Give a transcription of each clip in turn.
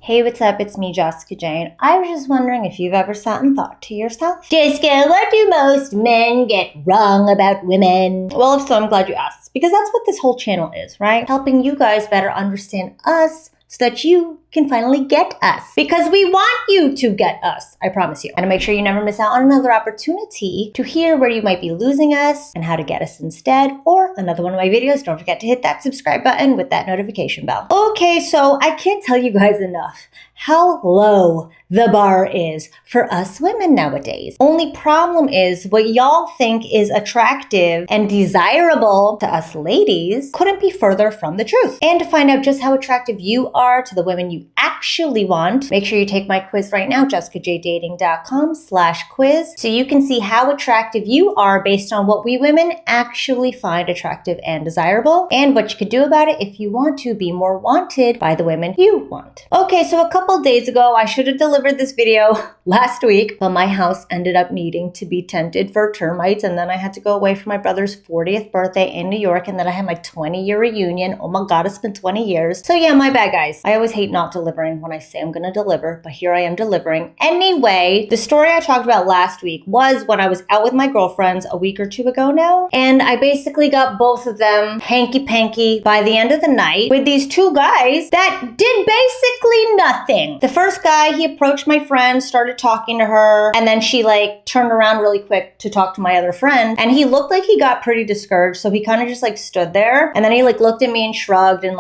Hey, what's up? It's me, Jessica Jane. I was just wondering if you've ever sat and thought to yourself, Jessica, what do most men get wrong about women? Well, if so, I'm glad you asked, because that's what this whole channel is, right? Helping you guys better understand us so that you can finally get us. Because we want you to get us, I promise you. And to make sure you never miss out on another opportunity to hear where you might be losing us and how to get us instead, or another one of my videos, don't forget to hit that subscribe button with that notification bell. Okay, so I can't tell you guys enough how low the bar is for us women nowadays. Only problem is what y'all think is attractive and desirable to us ladies couldn't be further from the truth. And to find out just how attractive you are to the women you actually want, make sure you take my quiz right now, jessicajdating.com/quiz, so you can see how attractive you are based on what we women actually find attractive and desirable, and what you could do about it if you want to be more wanted by the women you want. Okay, so a couple days ago, I should have delivered this video last week, but my house ended up needing to be tented for termites, and then I had to go away for my brother's 40th birthday in New York, and then I had my 20-year reunion. Oh my God, it's been 20 years. So yeah, my bad, guys. I always hate not delivering when I say I'm gonna deliver, but here I am delivering. Anyway, the story I talked about last week was when I was out with my girlfriends a week or two ago now, and I basically got both of them hanky-panky by the end of the night with these two guys that did basically nothing. The first guy, he approached my friend, started talking to her, and then she turned around really quick to talk to my other friend, and he looked like he got pretty discouraged, so he kind of just stood there, and then he looked at me and shrugged and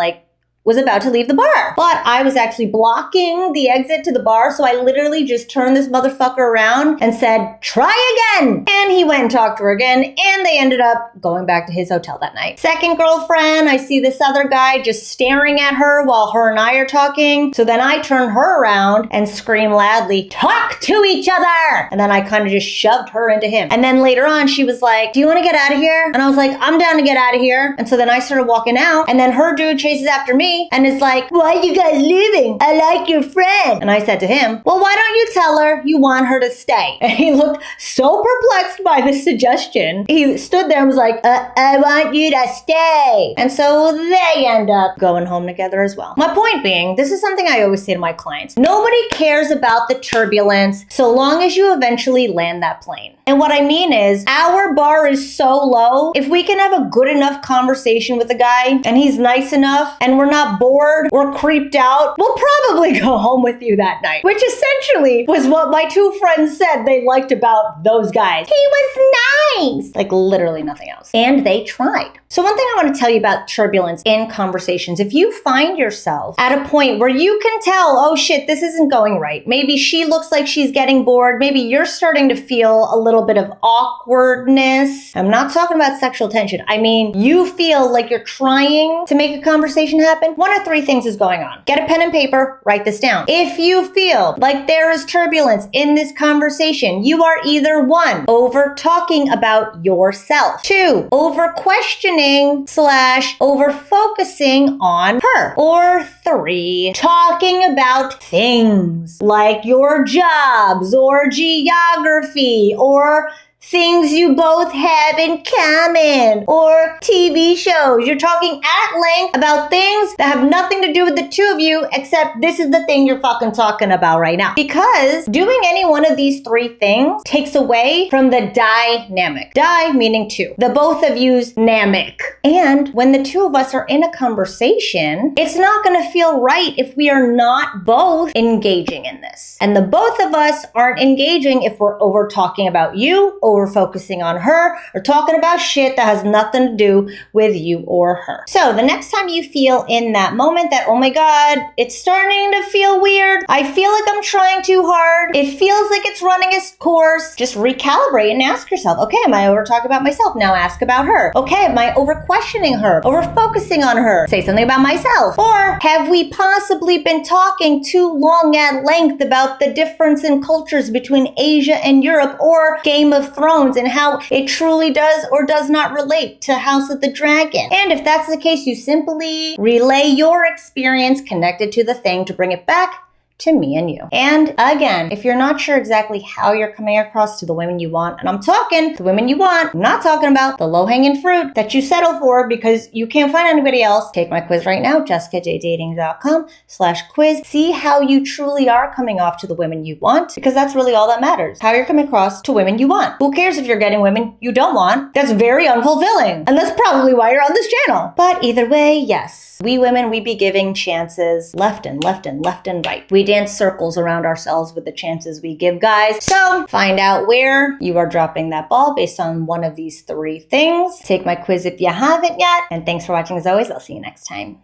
was about to leave the bar. But I was actually blocking the exit to the bar, so I literally just turned this motherfucker around and said, try again! And he went and talked to her again, and they ended up going back to his hotel that night. Second girlfriend, I see this other guy just staring at her while her and I are talking, so then I turn her around and scream loudly, talk to each other! And then I kind of just shoved her into him. And then later on, she was like, do you want to get out of here? And I was like, I'm down to get out of here. And so then I started walking out, and then her dude chases after me, and is like, why are you guys leaving? I like your friend. And I said to him, well, why don't you tell her you want her to stay? And he looked so perplexed by this suggestion. He stood there and was like, I want you to stay. And so they end up going home together as well. My point being, this is something I always say to my clients. Nobody cares about the turbulence so long as you eventually land that plane. And what I mean is, our bar is so low, if we can have a good enough conversation with a guy and he's nice enough and we're not bored or creeped out, we'll probably go home with you that night. Which essentially was what my two friends said they liked about those guys. He was nice. Literally nothing else. And they tried. So one thing I want to tell you about turbulence in conversations, if you find yourself at a point where you can tell, oh shit, this isn't going right. Maybe she looks like she's getting bored. Maybe you're starting to feel a little bit of awkwardness. I'm not talking about sexual tension. I mean, you feel like you're trying to make a conversation happen. One of three things is going on. Get a pen and paper, write this down. If you feel like there is turbulence in this conversation, you are either 1, over talking about yourself, 2, over questioning/over focusing on her, or 3, talking about things like your jobs or geography or things you both have in common, or TV shows. You're talking at length about things that have nothing to do with the two of you, except this is the thing you're fucking talking about right now. Because doing any one of these 3 things takes away from the dynamic. Di meaning two. The both of you's namic. And when the two of us are in a conversation, it's not gonna feel right if we are not both engaging in this. And the both of us aren't engaging if we're over talking about you, over focusing on her, or talking about shit that has nothing to do with you or her. So the next time you feel in that moment that, oh my God, it's starting to feel weird, I feel like I'm trying too hard, it feels like it's running its course, just recalibrate and ask yourself, okay, am I over talking about myself? Now ask about her. Okay, am I over questioning her, over focusing on her? Say something about myself. Or have we possibly been talking too long at length about the difference in cultures between Asia and Europe, or Game of Thrones and how it truly does or does not relate to House of the Dragon? And if that's the case, you simply relay your experience connected to the thing to bring it back to me and you. And again, if you're not sure exactly how you're coming across to the women you want, and I'm talking the women you want, I'm not talking about the low-hanging fruit that you settle for because you can't find anybody else, take my quiz right now, jessicajdating.com/quiz. See how you truly are coming off to the women you want, because that's really all that matters. How you're coming across to women you want. Who cares if you're getting women you don't want? That's very unfulfilling. And that's probably why you're on this channel. But either way, yes, we women, we be giving chances left and left and left and right. We dance circles around ourselves with the chances we give guys. So find out where you are dropping that ball based on one of these 3 things. Take my quiz if you haven't yet. And thanks for watching as always. I'll see you next time.